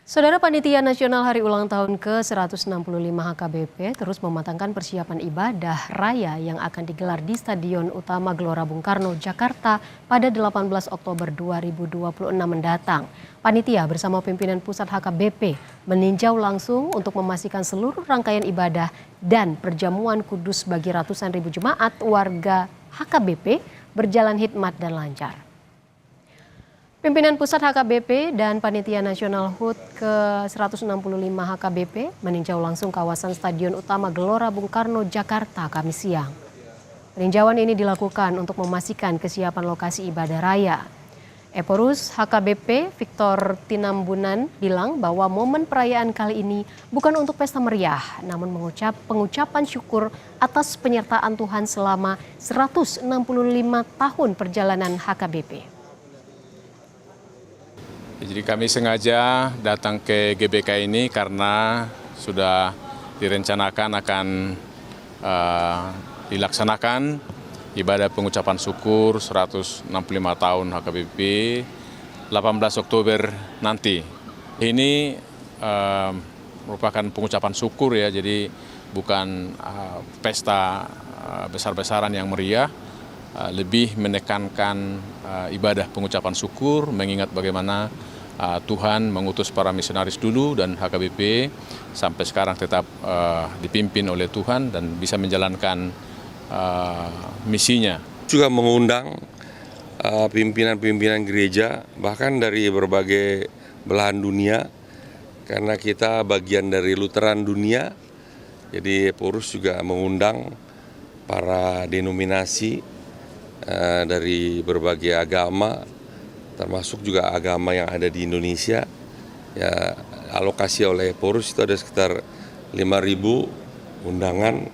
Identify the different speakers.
Speaker 1: Saudara Panitia Nasional Hari Ulang Tahun ke-165 HKBP terus mematangkan persiapan ibadah raya yang akan digelar di Stadion Utama Gelora Bung Karno, Jakarta pada 18 Oktober 2026 mendatang. Panitia bersama pimpinan pusat HKBP meninjau langsung untuk memastikan seluruh rangkaian ibadah dan perjamuan kudus bagi ratusan ribu jemaat warga HKBP berjalan hikmat dan lancar. Pimpinan Pusat HKBP dan Panitia Nasional HUT ke-165 HKBP meninjau langsung kawasan Stadion Utama Gelora Bung Karno, Jakarta, Kamis siang. Peninjauan ini dilakukan untuk memastikan kesiapan lokasi ibadah raya. Eporus HKBP Victor Tinambunan bilang bahwa momen perayaan kali ini bukan untuk pesta meriah, namun pengucapan syukur atas penyertaan Tuhan selama 165 tahun perjalanan HKBP.
Speaker 2: Jadi kami sengaja datang ke GBK ini karena sudah direncanakan akan dilaksanakan ibadah pengucapan syukur 165 tahun HKBP 18 Oktober nanti. Ini merupakan pengucapan syukur ya, jadi bukan pesta besar-besaran yang meriah. Lebih menekankan ibadah pengucapan syukur, mengingat bagaimana Tuhan mengutus para misionaris dulu dan HKBP sampai sekarang tetap dipimpin oleh Tuhan dan bisa menjalankan misinya.
Speaker 3: Juga mengundang pimpinan-pimpinan gereja bahkan dari berbagai belahan dunia, karena kita bagian dari Lutheran dunia, jadi Eporus juga mengundang para denominasi dari berbagai agama, termasuk juga agama yang ada di Indonesia. Ya, alokasi oleh Eporus itu ada sekitar 5.000 undangan